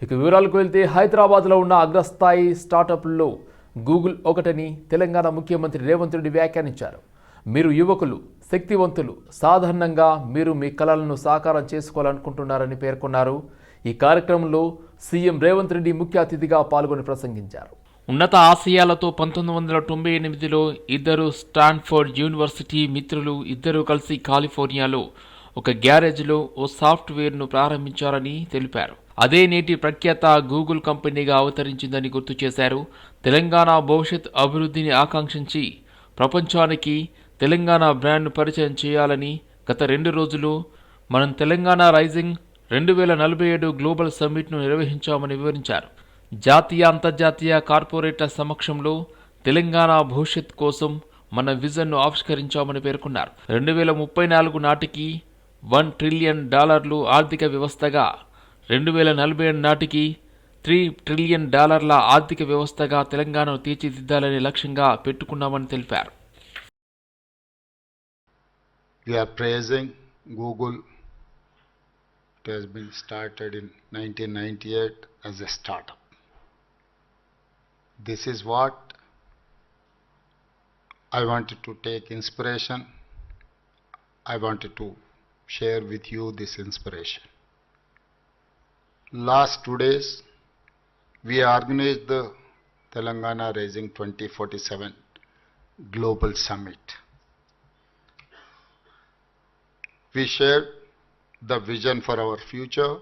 ఇక వివరాలకు వెళ్తే హైదరాబాద్లో ఉన్న అగ్రస్థాయి స్టార్టప్ల్లో గూగుల్ ఒకటని తెలంగాణ ముఖ్యమంత్రి రేవంత్ రెడ్డి వ్యాఖ్యానించారు. మీరు యువకులు, శక్తివంతులు, సాధారణంగా మీరు మీ కలలను సాకారం చేసుకోవాలనుకుంటున్నారని పేర్కొన్నారు. ఈ కార్యక్రమంలో సీఎం రేవంత్ రెడ్డి ముఖ్య అతిథిగా పాల్గొని ప్రసంగించారు. ఉన్నత ఆశయాలతో 1998లో ఇద్దరు స్టాన్ఫోర్డ్ యూనివర్సిటీ మిత్రులు ఇద్దరూ కలిసి కాలిఫోర్నియాలో ఒక గ్యారేజ్లో ఓ సాఫ్ట్వేర్ను ప్రారంభించారని తెలిపారు. అదే నేటి ప్రఖ్యాత గూగుల్ కంపెనీగా అవతరించిందని గుర్తు చేశారు. తెలంగాణ భవిష్యత్ అభివృద్ధిని ఆకాంక్షించి ప్రపంచానికి తెలంగాణ బ్రాండ్ను పరిచయం చేయాలని గత 2 రోజులు మనం తెలంగాణ రైజింగ్ 2047 గ్లోబల్ సమ్మిట్ను నిర్వహించామని వివరించారు. జాతీయ అంతర్జాతీయ కార్పొరేట్ల సమక్షంలో తెలంగాణ భవిష్యత్ కోసం మన విజన్ను ఆవిష్కరించామని పేర్కొన్నారు. 2034 నాటికి $1 ట్రిలియన్ ఆర్థిక వ్యవస్థగా, 2047 నాటికి $3 ట్రిలియన్ ఆర్థిక వ్యవస్థగా తెలంగాణను తీర్చిదిద్దాలనే లక్ష్యంగా పెట్టుకున్నామని తెలిపారు. We are praising Google. It has been started in 1998 as a startup. This is what I wanted to take inspiration. I wanted to share with you this inspiration. Last 2 days, we organized the Telangana Rising 2047 Global Summit. We shared the vision for our future.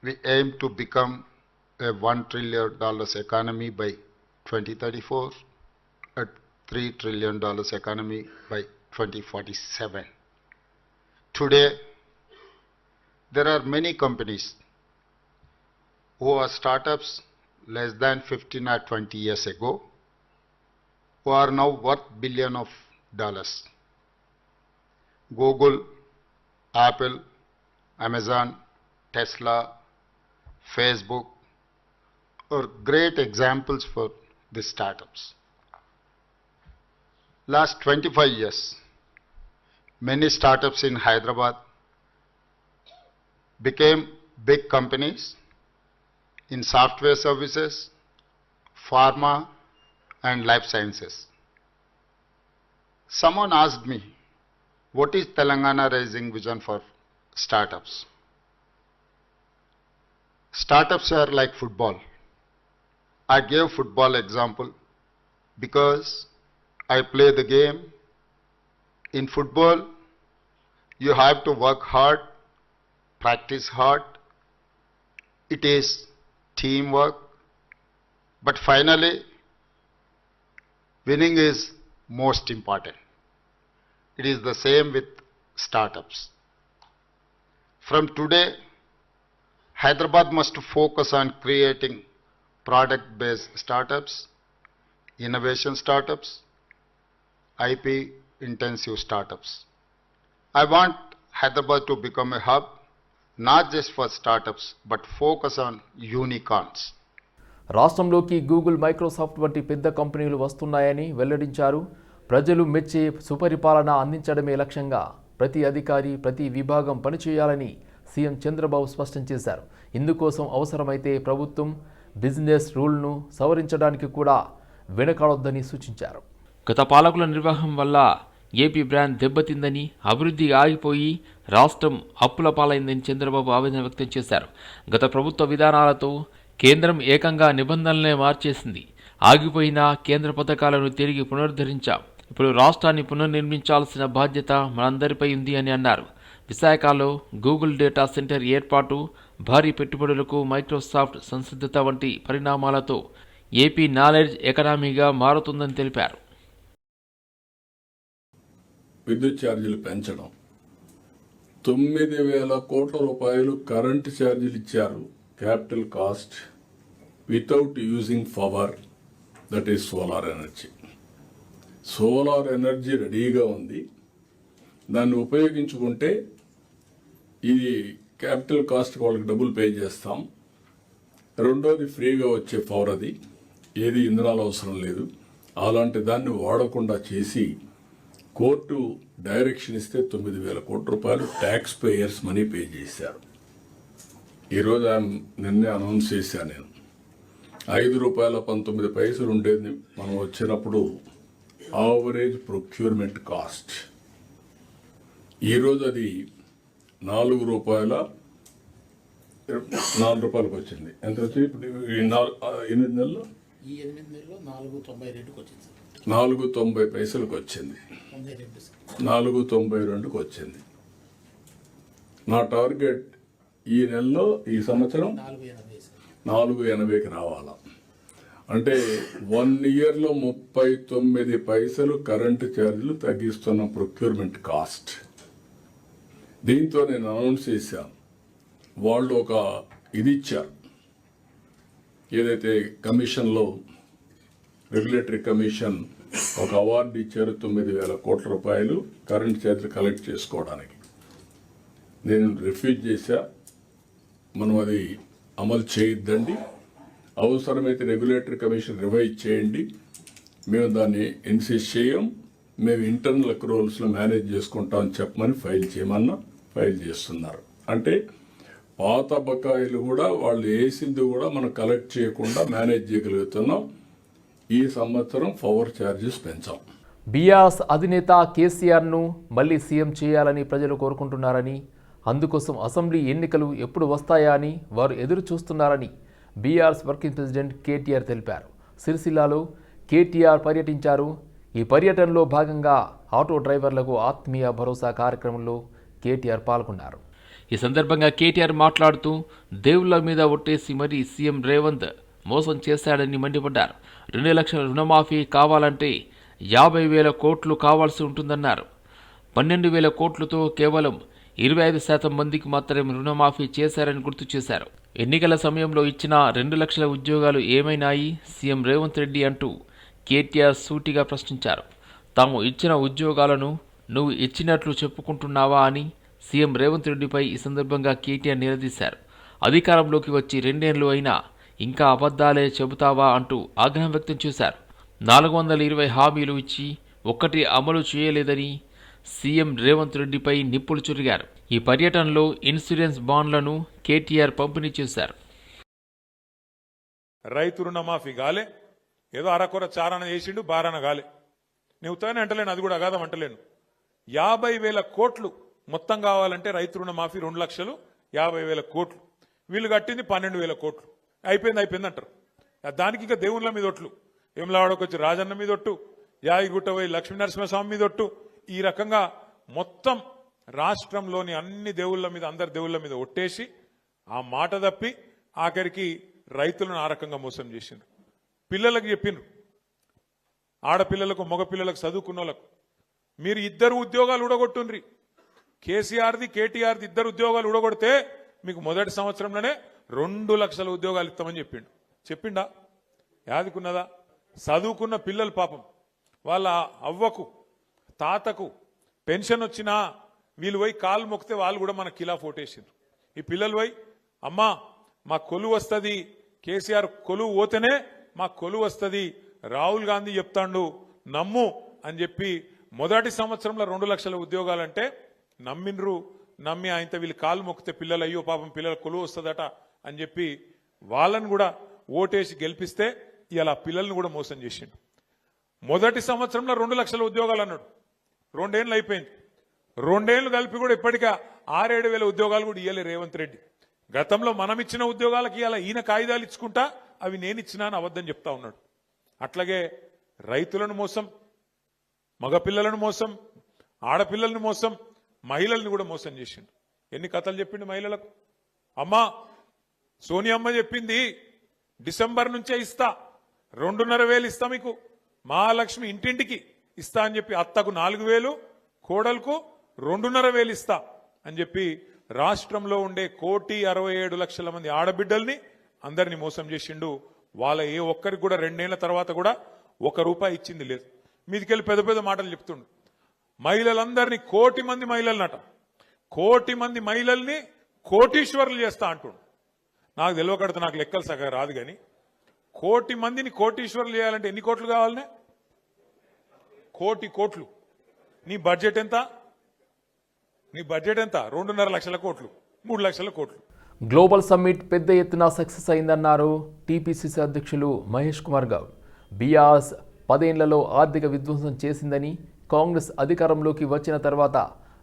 We aim to become a $1 trillion economy by 2034, a $3 trillion economy by 2047. Today, there are many companies who are startups less than 15 or 20 years ago who are now worth billions of dollars. Google, Apple, Amazon, Tesla, Facebook are great examples for these startups. Last 25 years, many startups in Hyderabad became big companies in software services, pharma, and life sciences. Someone asked me, what is Telangana Rising vision for startups? Startups are like football. I gave football example because I play the game. In football, you have to work hard, practice hard. It is teamwork. But finally, winning is most important. It is the same with startups. From today, Hyderabad must focus on creating product-based startups, innovation startups, IP-intensive startups. I want Hyderabad to become a hub, not just for startups, but focus on unicorns. రాష్ట్రంలోకి Google, Microsoft వంటి పెద్ద కంపెనీలు వస్తున్నాయని వెల్లడించారు. ప్రజలు మెచ్చే సుపరిపాలన అందించడమే లక్ష్యంగా ప్రతి అధికారి, ప్రతి విభాగం పనిచేయాలని సీఎం చంద్రబాబు స్పష్టం చేశారు. ఇందుకోసం అవసరమైతే ప్రభుత్వం బిజినెస్ రూల్ను సవరించడానికి కూడా వెనకాడొద్దని సూచించారు. గత పాలకుల నిర్వాహం వల్ల ఏపీ బ్రాండ్ దెబ్బతిందని, అభివృద్ధి ఆగిపోయి రాష్ట్రం అప్పుల పాలైందని చంద్రబాబు ఆవేదన వ్యక్తం చేశారు. గత ప్రభుత్వ విధానాలతో కేంద్రం ఏకంగా నిబంధనలనే మార్చేసింది. ఆగిపోయిన కేంద్ర పథకాలను తిరిగి పునరుద్ధరించాం. ఇప్పుడు రాష్ట్రాన్ని పునర్నిర్మించాల్సిన బాధ్యత మనందరిపై ఉంది అని అన్నారు. విశాఖలో గూగుల్ డేటా సెంటర్ ఏర్పాటు, భారీ పెట్టుబడులకు మైక్రోసాఫ్ట్ సంసిద్ధత వంటి పరిణామాలతో ఏపీ నాలెడ్జ్ ఎకానమీగా మారుతుందని తెలిపారు. విద్యుత్ ఛార్జీలు పెంచడం, 9,000 కోట్ల రూపాయలు కరెంటు ఛార్జీలు ఇచ్చారు. Capital cost without using power, that is solar energy. Solar energy రెడీగా ఉంది, దాన్ని ఉపయోగించుకుంటే ఇది క్యాపిటల్ కాస్ట్ వాళ్ళకి డబ్బులు పే చేస్తాం. రెండోది ఫ్రీగా వచ్చే పవర్, అది ఏది ఇంధనాలు అవసరం లేదు. అలాంటి దాన్ని వాడకుండా చేసి కోర్టు డైరెక్షన్ ఇస్తే 9,000 కోట్ల రూపాయలు ట్యాక్స్ పేయర్స్ మనీ పే చేశారు. ఈరోజు నిన్నే అనౌన్స్ చేశాను నేను. ₹5.19 ఉండేది మనం వచ్చినప్పుడు యావరేజ్ ప్రొక్యూర్మెంట్ కాస్ట్. ఈరోజు అది ₹4 వచ్చింది. ఎంత వచ్చింది ఇప్పుడు? ఈ 8 నెలల్లో ఈ 8 నెలల్లో 4.92కి వచ్చింది సార్. 4.90 వచ్చింది. 4.92 వచ్చింది. నా టార్గెట్ ఈ నెలలో ఈ సంవత్సరం 4.80 సార్. 4.80కి రావాలా. అంటే 1 ఇయర్లో 39 పైసలు కరెంటు ఛార్జీలు తగ్గిస్తున్న ప్రొక్యూర్మెంట్ కాస్ట్. దీంతో నేను అనౌన్స్ చేశాను. వాళ్ళు ఒక ఇది ఇచ్చారు, ఏదైతే కమిషన్లో రెగ్యులేటరీ కమిషన్ ఒక అవార్డు ఇచ్చారు, 9,000 కోట్ల రూపాయలు కరెంట్ ఛార్జీలు కలెక్ట్ చేసుకోవడానికి. నేను రిఫ్యూజ్ చేశా, మనం అది అమలు చేయొద్దండి, అవసరమైతే రెగ్యులేటరీ కమిషన్ రివైజ్ చేయండి, మేము దాన్ని ఇన్సిస్ట్ చేయం, మేము ఇంటర్నల్ అక్రూవల్స్లో మేనేజ్ చేసుకుంటామని చెప్పమని ఫైల్ చేయమన్నా ఫైల్ చేస్తున్నారు. అంటే పాత బకాయిలు కూడా వాళ్ళు వేసింది కూడా మనం కలెక్ట్ చేయకుండా మేనేజ్ చేయగలుగుతున్నాం. ఈ సంవత్సరం పవర్ ఛార్జెస్ పెంచాం. బీఆర్ఎస్ అధినేత కేసీఆర్ను మళ్లీ సీఎం చేయాలని ప్రజలు కోరుకుంటున్నారని, అందుకోసం అసెంబ్లీ ఎన్నికలు ఎప్పుడు వస్తాయా అని వారు ఎదురు చూస్తున్నారని బీఆర్ఎస్ వర్కింగ్ ప్రెసిడెంట్ కేటీఆర్ తెలిపారు. సిరిసిల్లాలో కేటీఆర్ పర్యటించారు. ఈ పర్యటనలో భాగంగా ఆటో డ్రైవర్లకు ఆత్మీయ భరోసా కార్యక్రమంలో కేటీఆర్ పాల్గొన్నారు. ఈ సందర్భంగా కేటీఆర్ మాట్లాడుతూ దేవుళ్ల మీద ఒట్టేసి మరీ సీఎం రేవంత్ మోసం చేశాడని మండిపడ్డారు. 2 లక్షల రుణమాఫీ కావాలంటే 50,000 కోట్లు కావాల్సి ఉంటుందన్నారు. 12,000 కోట్లతో కేవలం 25% మందికి మాత్రమే రుణమాఫీ చేశారని గుర్తు చేశారు. ఎన్నికల సమయంలో ఇచ్చిన 2 లక్షల ఉద్యోగాలు ఏమైనాయి సీఎం రేవంత్ రెడ్డి అంటూ కేటీఆర్ సూటిగా ప్రశ్నించారు. తాము ఇచ్చిన ఉద్యోగాలను నువ్వు ఇచ్చినట్లు చెప్పుకుంటున్నావా అని సీఎం రేవంత్ రెడ్డిపై ఈ సందర్భంగా కేటీఆర్ నిలదీశారు. అధికారంలోకి వచ్చి 2 ఏళ్లు అయినా ఇంకా అబద్ధాలే చెబుతావా అంటూ ఆగ్రహం వ్యక్తం చేశారు. 420 హామీలు ఇచ్చి ఒక్కటి అమలు చేయలేదని సీఎం రేవంత్ రెడ్డిపై నిప్పులు చురిగారు. ఈ పర్యటనలో ఇన్సూరెన్స్ బాండ్లను కేటీఆర్ పంపిణీ చేశారు. రైతు రుణమాఫీ గాలే, ఏదో అరకొర చారణ చేసిండు, బారణ గాలే. నేను ఉత్తగానే అంటలేను, అది కూడా అగాధం అంటలేను. 50,000 కోట్లు మొత్తం కావాలంటే రైతు రుణమాఫీ 2,50,000 కోట్లు. వీళ్ళు కట్టింది 12,000 కోట్లు. అయిపోయింది అంటారు. దానికి ఇక దేవుళ్ళ మీద ఒట్లు, వేములవాడకొచ్చి రాజన్న మీద ఒట్టు, యాగిగుట్ట పోయి లక్ష్మీ నరసింహస్వామి మీద ఒట్టు, ఈ రకంగా మొత్తం రాష్ట్రంలోని అన్ని దేవుళ్ళ మీద, అందరి దేవుళ్ళ మీద ఒట్టేసి ఆ మాట తప్పి ఆఖరికి రైతులను ఆ రకంగా మోసం చేసిండ్రు. పిల్లలకు చెప్పిండ్రు, ఆడపిల్లలకు మగపిల్లలకు చదువుకున్న వాళ్ళకు మీరు 2 ఉద్యోగాలు ఊడగొట్టుండ్రి. కేసీఆర్ది కేటీఆర్ది 2 ఉద్యోగాలు ఊడగొడితే మీకు మొదటి సంవత్సరంలోనే 2 లక్షల ఉద్యోగాలు ఇస్తామని చెప్పిండా? యాదికున్నదా? చదువుకున్న పిల్లలు పాపం వాళ్ళ అవ్వకు తాతకు పెన్షన్ వచ్చినా వీళ్ళు పోయి కాలు మొక్కితే వాళ్ళు కూడా మన కిలా ఫోటేసిండ్రు. ఈ పిల్లలు పోయి అమ్మా మా కొలువు వస్తుంది, కేసీఆర్ కొలువు పోతేనే మా కొలువు వస్తుంది, రాహుల్ గాంధీ చెప్తాండు నమ్ము అని చెప్పి మొదటి సంవత్సరంలో 2 లక్షల ఉద్యోగాలంటే నమ్మిండ్రు. నమ్మి ఆయనతో వీళ్ళు కాలు మొక్కితే పిల్లలు అయ్యో పాపం పిల్లల కొలువు వస్తుందట అని చెప్పి వాళ్ళని కూడా ఓటేసి గెలిపిస్తే ఇలా పిల్లల్ని కూడా మోసం చేసిండు. మొదటి సంవత్సరంలో 2 లక్షల ఉద్యోగాలు అన్నాడు. 2 ఏళ్ళు అయిపోయింది. 2 ఏళ్ళు కలిపి కూడా ఇప్పటికే 6-7 వేల ఉద్యోగాలు కూడా ఇయ్యలే రేవంత్ రెడ్డి. గతంలో మనం ఇచ్చిన ఉద్యోగాలకి ఇలా ఈయన కాగితాలు ఇచ్చుకుంటా అవి నేను ఇచ్చినా అని అబద్ధం చెప్తా ఉన్నాడు. అట్లాగే రైతులను మోసం, మగపిల్లలను మోసం, ఆడపిల్లలను మోసం, మహిళల్ని కూడా మోసం చేసిండు. ఎన్ని కథలు చెప్పిండు మహిళలకు. అమ్మా సోనియమ్మ చెప్పింది డిసెంబర్ నుంచే ఇస్తా, 2,500 ఇస్తా మీకు, మహాలక్ష్మి ఇంటింటికి ఇస్తా అని చెప్పి అత్తకు 4,000, కోడలకు 2,500 ఇస్తా అని చెప్పి రాష్ట్రంలో ఉండే 1,67,00,000 మంది ఆడబిడ్డల్ని అందరినీ మోసం చేసిండు. వాళ్ళ ఏ ఒక్కరికి కూడా 2 ఏళ్ల తర్వాత కూడా ₹1 ఇచ్చింది లేదు. మీదికెళ్ళి పెద్ద పెద్ద మాటలు చెప్తుండు. మహిళలందరినీ 1,00,00,000 మంది మహిళలనట, 1,00,00,000 మంది మహిళల్ని కోటీశ్వరులు చేస్తా అంటుండు. నాకు తెలియకడితే నాకు లెక్కలు సగం రాదు కానీ 1,00,00,000 మందిని కోటీశ్వరులు చేయాలంటే ఎన్ని కోట్లు కావాలనే? 1,00,00,000 కోట్లు. నీ బడ్జెట్ ఎంత? 2.5 లక్షల కోట్లు, 3 లక్షల కోట్లు. గ్లోబల్ సమ్మిట్ పెద్ద ఎత్తున సక్సెస్ అయిందన్నారు టీపీసీసీ అధ్యక్షులు మహేష్ కుమార్ గౌడ్. బీఆర్ఎస్ 10 ఏళ్లలో ఆర్థిక విధ్వంసం చేసిందని, కాంగ్రెస్ అధికారంలోకి వచ్చిన తర్వాత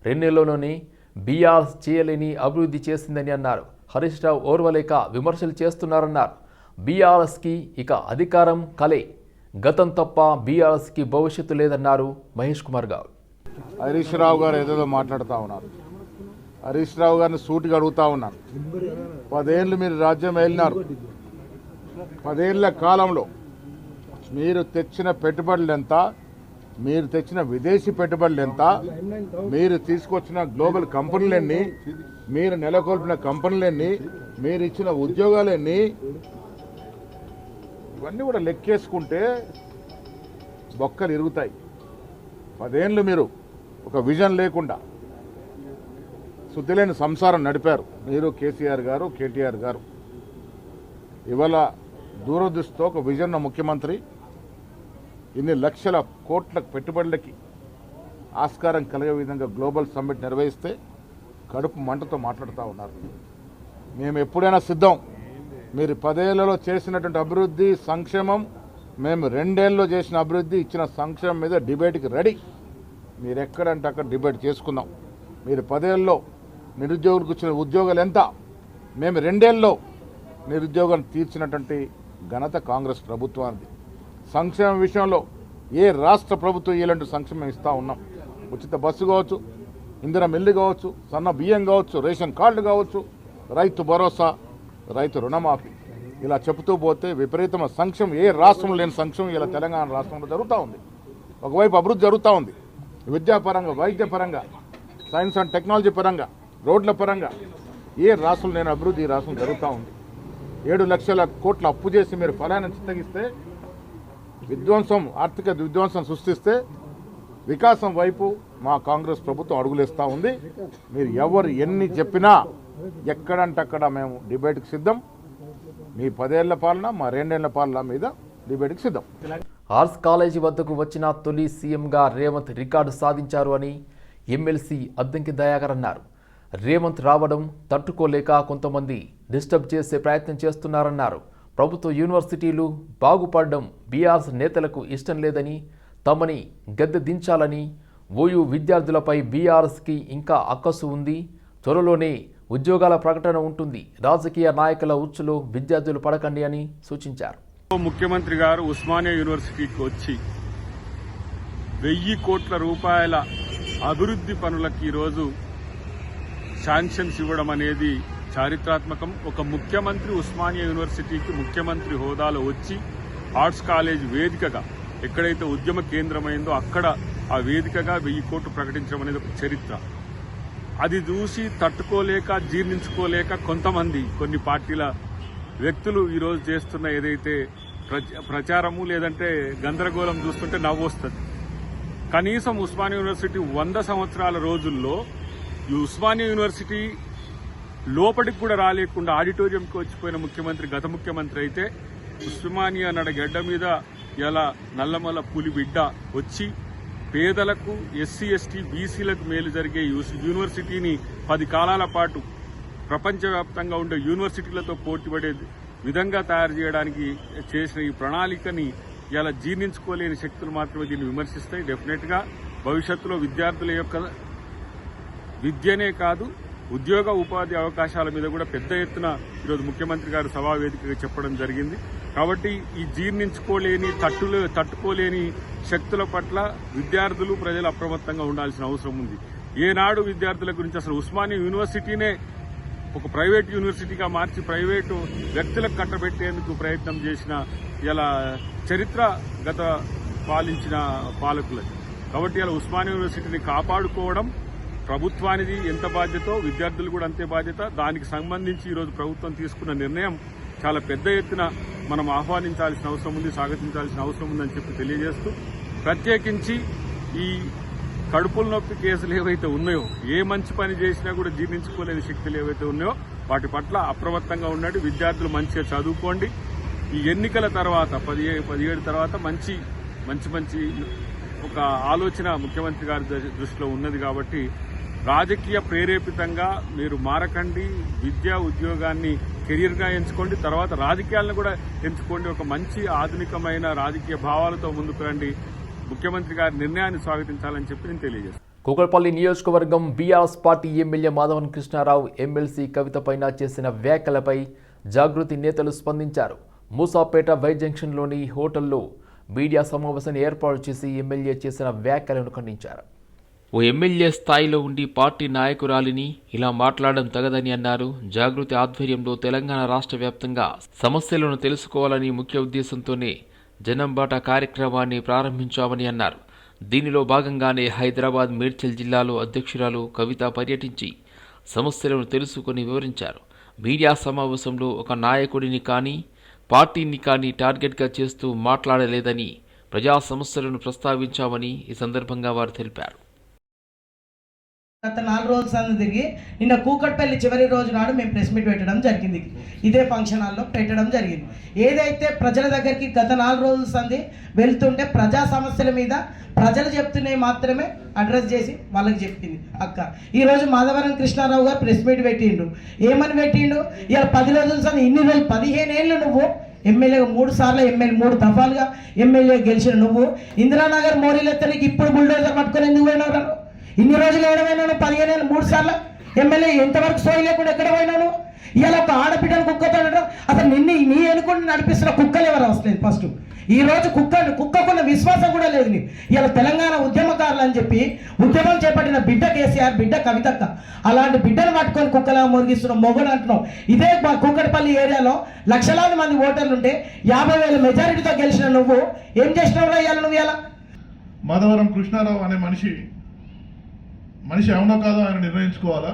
2 నెలల్లోనే బీఆర్ఎస్ చేయలేని అభివృద్ధి చేసిందని అన్నారు. హరీష్ రావు ఓర్వలేక విమర్శలు చేస్తున్నారన్నారు. బీఆర్ఎస్కి ఇక అధికారం కలే, గతం తప్ప బీఆర్ఎస్కి భవిష్యత్తు లేదన్నారు మహేష్ కుమార్ గౌడ్. హరీష్ రావు గారు ఏదేదో మాట్లాడుతూ ఉన్నారు. హరీష్ రావు గారిని సూటిగా అడుగుతా ఉన్నాను. 10 ఏళ్ళు మీరు రాజ్యం వెళ్ళినారు. 10 ఏళ్ల కాలంలో మీరు తెచ్చిన పెట్టుబడులు ఎంత, మీరు తెచ్చిన విదేశీ పెట్టుబడులు ఎంత, మీరు తీసుకొచ్చిన గ్లోబల్ కంపెనీలు ఎన్ని, మీరు నెలకొల్పిన కంపెనీలు ఎన్ని, మీరు ఇచ్చిన ఉద్యోగాలు ఎన్ని, ఇవన్నీ కూడా లెక్కేసుకుంటే బొక్కలు ఇరుగుతాయి. 10 ఏళ్ళు మీరు ఒక విజన్ లేకుండా శుద్ధిలేని సంసారం నడిపారు. మీరు కేసీఆర్ గారు, కేటీఆర్ గారు. ఇవాళ దూరదృష్టితో ఒక విజన్ ముఖ్యమంత్రి ఇన్ని లక్షల కోట్ల పెట్టుబడులకి ఆస్కారం కలిగే విధంగా గ్లోబల్ సమ్మిట్ నిర్వహిస్తే కడుపు మంటతో మాట్లాడుతూ ఉన్నారు. మేము ఎప్పుడైనా సిద్ధం. మీరు 10 ఏళ్లలో చేసినటువంటి అభివృద్ధి, సంక్షేమం, మేము 2 ఏళ్ళలో చేసిన అభివృద్ధి, ఇచ్చిన సంక్షేమం మీద డిబేట్కి రెడీ. మీరు ఎక్కడంటే అక్కడ డిబేట్ చేసుకుందాం. మీరు 10 ఏళ్ళలో నిరుద్యోగులకు ఇచ్చిన ఉద్యోగాలు ఎంత, మేము 2 ఏళ్ళలో నిరుద్యోగాలు తీర్చినటువంటి ఘనత కాంగ్రెస్ ప్రభుత్వానికి. సంక్షేమం విషయంలో ఏ రాష్ట్ర ప్రభుత్వం ఇలాంటి సంక్షేమం ఇస్తూ ఉన్నాం. ఉచిత బస్సు కావచ్చు, ఇందిరా మిల్లు కావచ్చు, సన్న బియ్యం కావచ్చు, రేషన్ కార్డులు కావచ్చు, రైతు భరోసా, రైతు రుణమాఫీ, ఇలా చెబుతూ పోతే విపరీతమైన సంక్షేమం, ఏ రాష్ట్రంలో లేని సంక్షేమం ఇలా తెలంగాణ రాష్ట్రంలో జరుగుతూ ఉంది. ఒకవైపు అభివృద్ధి జరుగుతూ ఉంది, విద్యాపరంగా, వైద్యపరంగా, సైన్స్ అండ్ టెక్నాలజీ పరంగా, రోడ్ల పరంగా ఏ రాష్ట్రంలో లేని అభివృద్ధి ఈ రాష్ట్రం జరుగుతూ ఉంది. 7 లక్షల కోట్ల అప్పు చేసి మీరు ఫలాన్ని చిత్తగిస్తే, విధ్వంసం, ఆర్థిక విధ్వంసం సృష్టిస్తే వికాసం వైపు మా కాంగ్రెస్ ప్రభుత్వం అడుగులేస్తూ ఉంది. మీరు ఎవరు ఎన్ని చెప్పినా ఎక్కడంటే అక్కడ మేము డిబేట్కి సిద్ధం. మీ 10 ఏళ్ల పాలన, మా 2 ఏళ్ల పాలన మీద డిబేట్కి సిద్ధం. ఆర్ట్స్ కాలేజీ వద్దకు వచ్చిన తొలి సీఎంగా రేవంత్ రికార్డు సాధించారు అని ఎమ్మెల్సీ అద్దంకి దయాకర్ అన్నారు. రేవంత్ రావడం తట్టుకోలేక కొంతమంది డిస్టర్బ్ చేసే ప్రయత్నం చేస్తున్నారన్నారు. ప్రభుత్వ యూనివర్సిటీలు బాగుపడడం బీఆర్ఎస్ నేతలకు ఇష్టం లేదని, తమని గద్దె దించాలని, ఓయూ విద్యార్థులపై బీఆర్ఎస్కి ఇంకా అక్కసు ఉంది. త్వరలోనే ఉద్యోగాల ప్రకటన ఉంటుంది. రాజకీయ నాయకుల ఉచ్చులో విద్యార్థులు పడకండి అని సూచించారు. ముఖ్యమంత్రి గారు ఉస్మానియా యూనివర్సిటీకి వచ్చి 1000 కోట్ల రూపాయల అభివృద్ధి పనులకు ఈరోజు శాంక్షన్స్ ఇవ్వడం అనేది చారిత్రాత్మకం. ఒక ముఖ్యమంత్రి ఉస్మానియా యూనివర్సిటీకి ముఖ్యమంత్రి హోదాలో వచ్చి ఆర్ట్స్ కాలేజ్ వేదికగా ఎక్కడైతే ఉద్యమ కేంద్రమైందో అక్కడ ఆ వేదికగా 1000 కోట్లు ప్రకటించడం అనేది ఒక చరిత్ర. అది చూసి తట్టుకోలేక, జీర్ణించుకోలేక కొంతమంది, కొన్ని పార్టీల వ్యక్తులు ఈరోజు చేస్తున్న ఏదైతే ప్రచారము లేదంటే గందరగోళం చూస్తుంటే నవ్వొస్తుంది. కనీసం ఉస్మానియా యూనివర్సిటీ 100 సంవత్సరాల రోజుల్లో ఈ ఉస్మానియా యూనివర్సిటీ లోపలికి కూడా రాలేకుండా ఆడిటోరియంకి వచ్చిపోయిన ముఖ్యమంత్రి గత ముఖ్యమంత్రి అయితే, ఉస్మానియా నడగడ్డ మీద ఇలా నల్లమల్ల పులి బిడ్డ వచ్చి పేదలకు, ఎస్సీ ఎస్టీ బీసీలకు మేలు జరిగే యూనివర్సిటీని 10 కాలాల పాటు ప్రపంచవ్యాప్తంగా ఉండే యూనివర్సిటీలతో పోటీపడే విధంగా తయారు చేయడానికి చేసిన ఈ ప్రణాళికని ఇలా జీర్ణించుకోలేని శక్తులు మాత్రమే దీన్ని విమర్శిస్తాయి. డెఫినెట్ గా భవిష్యత్తులో విద్యార్థుల యొక్క విద్యనే కాదు, ఉద్యోగ ఉపాధి అవకాశాల మీద కూడా పెద్ద ఎత్తున ఈరోజు ముఖ్యమంత్రి గారు సభా వేదికగా చెప్పడం జరిగింది. కాబట్టి ఈ జీర్ణించుకోలేని, తట్టుకోలేని శక్తుల పట్ల విద్యార్థులు, ప్రజలు అప్రమత్తంగా ఉండాల్సిన అవసరం ఉంది. ఏనాడు విద్యార్థుల గురించి అసలు ఉస్మానియా యూనివర్సిటీనే ఒక ప్రైవేట్ యూనివర్సిటీగా మార్చి ప్రైవేటు వ్యక్తులకు కట్టబెట్టేందుకు ప్రయత్నం చేసిన ఇలా చరిత్ర గత పాలించిన పాలకులది. కాబట్టి ఇలా ఉస్మానియా యూనివర్సిటీని కాపాడుకోవడం ప్రభుత్వానికి ఎంత బాధ్యతో విద్యార్థులు కూడా అంతే బాధ్యత. దానికి సంబంధించి ఈరోజు ప్రభుత్వం తీసుకున్న నిర్ణయం చాలా పెద్ద ఎత్తున మనం ఆహ్వానించాల్సిన అవసరం ఉంది, స్వాగతించాల్సిన అవసరం ఉందని చెప్పి తెలియజేస్తూ, ప్రత్యేకించి ఈ కడుపుల నొప్పి కేసులు ఏవైతే ఉన్నాయో, ఏ మంచి పని చేసినా కూడా జీర్ణించుకోలేని శక్తులు ఏవైతే ఉన్నాయో వాటి పట్ల అప్రమత్తంగా ఉండండి. విద్యార్థులు మంచిగా చదువుకోండి. ఈ ఎన్నికల తర్వాత 17 తర్వాత మంచి ఒక ఆలోచన ముఖ్యమంత్రి గారి దృష్టిలో ఉన్నది కాబట్టి రాజకీయ ప్రేరేపితంగా మీరు మారకండి. విద్య ఉద్యోగాన్ని కెరీర్గా ఎంచుకోండి. తర్వాత రాజకీయాలను కూడా ఎంచుకోండి. ఒక మంచి ఆధునికమైన రాజకీయ భావాలతో ముందుకు రండి. ముఖ్యమంత్రి గారి నిర్ణయాన్ని స్వాగతించాలని చెప్పి నేను తెలియజేస్తాను. కూకట్పల్లి నియోజకవర్గం BRS party MLA Madhavan Krishnarao MLC కవితపైన చేసిన వ్యాఖ్యలపై జాగృతి నేతలు స్పందించారు. మూసాపేట వై జంక్షన్లోని హోటల్లో మీడియా సమావేశాన్ని ఏర్పాటు చేసి ఎమ్మెల్యే చేసిన వ్యాఖ్యలను ఖండించారు. ఓ ఎమ్మెల్యే స్థాయిలో ఉండి పార్టీ నాయకురాలిని ఇలా మాట్లాడడం తగదని అన్నారు. జాగృతి ఆధ్వర్యంలో తెలంగాణ రాష్ట్ర వ్యాప్తంగా సమస్యలను తెలుసుకోవాలని ముఖ్య ఉద్దేశంతోనే జనంబాట కార్యక్రమాన్ని ప్రారంభించామని అన్నారు. దీనిలో భాగంగానే హైదరాబాద్ మేడ్చల్ జిల్లాలో అధ్యక్షురాలు కవిత పర్యటించి సమస్యలను తెలుసుకొని వివరించారు. మీడియా సమావేశంలో ఒక నాయకుడిని కానీ పార్టీని కానీ టార్గెట్గా చేస్తూ మాట్లాడలేదని, ప్రజా సమస్యలను ప్రస్తావించామని ఈ సందర్భంగా వారు తెలిపారు. గత 4 రోజుల సంది తిరిగి నిన్న కూకట్పల్లి చివరి రోజు నాడు మేము ప్రెస్ మీట్ పెట్టడం జరిగింది. ఇదే ఫంక్షన్ హాల్లో పెట్టడం జరిగింది. ఏదైతే ప్రజల దగ్గరికి గత 4 రోజుల సంది వెళ్తుంటే ప్రజా సమస్యల మీద ప్రజలు చెప్తున్నాయి మాత్రమే అడ్రస్ చేసి వాళ్ళకి చెప్పింది అక్క. ఈరోజు మాధవరం కృష్ణారావు గారు ప్రెస్ మీట్ పెట్టిండు. ఏమని పెట్టిండు? ఇలా 10 రోజుల సంది ఇన్ని రోజులు 15 ఏళ్ళు నువ్వు ఎమ్మెల్యేగా 3 సార్లు 3 దఫాలుగా ఎమ్మెల్యే గెలిచిన నువ్వు ఇందిరానగర్ మోరీలెత్తనికి ఇప్పుడు బుల్డోజర్ పట్టుకొని ఎందుకు పోయినావు? ఇన్ని రోజులు ఏడమైనాను 15 ఏళ్ళు 3 సార్లు ఎమ్మెల్యే ఎంతవరకు సోయి లేకుండా ఎక్కడ పోయినాను? ఇవాళ ఒక ఆడపిడ్డను కుక్కతో అసలు నీ ఎన్నుకుంటూ నడిపిస్తున్న కుక్కలు ఎవరు వస్తలేదు. ఫస్ట్ ఈ రోజు కుక్కకున్న విశ్వాసం కూడా లేదు. ఇలా తెలంగాణ ఉద్యమకారులు అని చెప్పి ఉద్యమం చేపట్టిన బిడ్డ కేసీఆర్, బిడ్డ కవితక్క, అలాంటి బిడ్డను పట్టుకొని కుక్కలా మురిగిస్తున్న మొగడు అంటున్నాం. ఇదే కూకట్పల్లి ఏరియాలో లక్షలాది మంది ఓటర్లు ఉంటే 50,000 మెజారిటీతో గెలిచిన నువ్వు ఏం చేసినావు? ఇవాళ నువ్వు ఇలా మాధవరం కృష్ణారావు అనే మనిషి అవునో కాదో ఆయన నిర్ణయించుకోవాలా.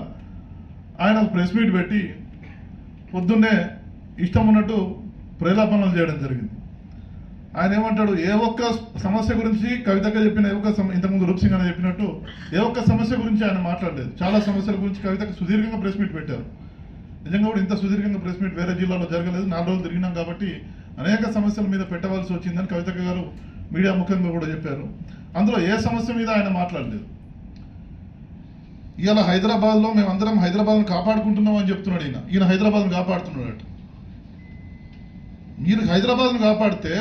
ఆయన ఒక ప్రెస్ మీట్ పెట్టి పొద్దున్నే ఇష్టం ఉన్నట్టు ప్రేలాపనలు చేయడం జరిగింది. ఆయన ఏమంటాడు? ఏ ఒక్క సమస్య గురించి కవితగా చెప్పిన ఇంతకుముందు రూప్ సింగ్ అని చెప్పినట్టు ఏ ఒక్క సమస్య గురించి ఆయన మాట్లాడలేదు. చాలా సమస్యల గురించి కవితకు సుదీర్ఘంగా ప్రెస్ మీట్ పెట్టారు. నిజంగా కూడా ఇంత సుదీర్ఘంగా ప్రెస్ మీట్ వేరే జిల్లాలో జరగలేదు. 4 రోజులు తిరిగినాం కాబట్టి అనేక సమస్యల మీద పెట్టవలసి వచ్చిందని కవితక్క గారు మీడియా ముఖంగా కూడా చెప్పారు. అందులో ఏ సమస్య మీద ఆయన మాట్లాడలేదు. ఇవాళ హైదరాబాద్లో మేమందరం హైదరాబాద్ను కాపాడుకుంటున్నాం అని చెప్తున్నాడు ఈయన హైదరాబాద్ను కాపాడుతున్నాడట. మీరు హైదరాబాద్ను కాపాడితే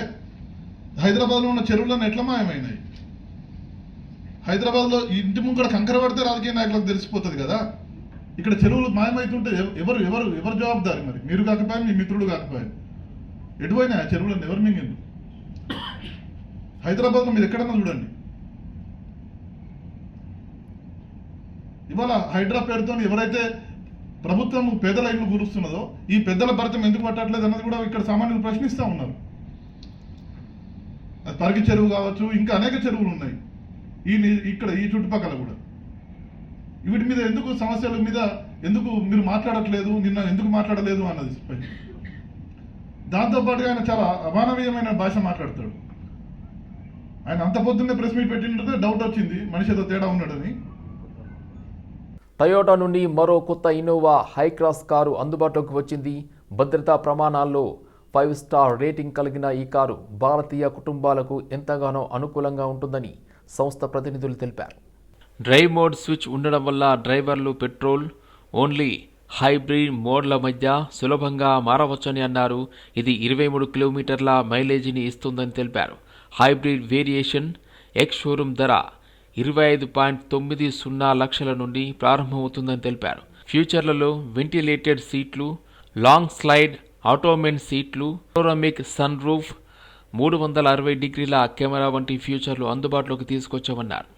హైదరాబాద్లో ఉన్న చెరువులను ఎట్లా మాయమైనాయి? హైదరాబాద్లో ఇంటి ముంగడ కంకర పడితే రాజకీయ నాయకులకు తెలిసిపోతుంది కదా. ఇక్కడ చెరువులు మాయమవుతుంటే ఎవరు జవాబుదారి? మరి మీరు కాకపోయారు, మీ మిత్రుడు కాకపోయారు. ఎటుపోయినాయి ఆ చెరువులను? ఎవరు మింగిండు? హైదరాబాద్లో మీరు ఎక్కడన్నా చూడండి. ఇవాళ హైడ్రా పేరుతో ఎవరైతే ప్రభుత్వం పేదల ఇల్లు కూరుస్తున్నదో ఈ పెద్దల భరతం ఎందుకు పట్టట్లేదు అన్నది కూడా ఇక్కడ సామాన్యులు ప్రశ్నిస్తూ ఉన్నారు. అది పరికి చెరువు కావచ్చు, ఇంకా అనేక చెరువులు ఉన్నాయి ఇక్కడ ఈ చుట్టుపక్కల కూడా. వీటి మీద ఎందుకు సమస్యల మీద ఎందుకు మీరు మాట్లాడట్లేదు, నిన్న ఎందుకు మాట్లాడలేదు అన్నది. దాంతోపాటుగా ఆయన చాలా అమానవీయమైన భాష మాట్లాడతాడు. ఆయన అంత పొద్దున్నే ప్రెస్ మీట్ పెట్టినట్టే డౌట్ వచ్చింది మనిషి ఏదో తేడా ఉన్నాడని. టయోటా నుండి మరో కొత్త ఇన్నోవా హైక్రాస్ కారు అందుబాటులోకి వచ్చింది. భద్రతా ప్రమాణాల్లో 5 స్టార్ రేటింగ్ కలిగిన ఈ కారు భారతీయ కుటుంబాలకు ఎంతగానో అనుకూలంగా ఉంటుందని సంస్థ ప్రతినిధులు తెలిపారు. డ్రైవ్ మోడ్ స్విచ్ ఉండడం వల్ల డ్రైవర్లు పెట్రోల్ ఓన్లీ హైబ్రిడ్ మోడ్ల మధ్య సులభంగా మారవచ్చని అన్నారు. ఇది 23 కిలోమీటర్ల మైలేజీని ఇస్తుందని తెలిపారు. హైబ్రిడ్ వేరియేషన్ ఎక్స్ షోరూమ్ ధర 25.90 లక్షల నుండి ప్రారంభమవుతుందని తెలిపారు. ఫ్యూచర్లలో వెంటిలేటెడ్ సీట్లు, లాంగ్ స్లైడ్ ఆటోమేన్ సీట్లు, పనోరమిక్ సన్ రూఫ్, 360 డిగ్రీల కెమెరా వంటి ఫ్యూచర్లు అందుబాటులోకి తీసుకొచ్చామన్నారు.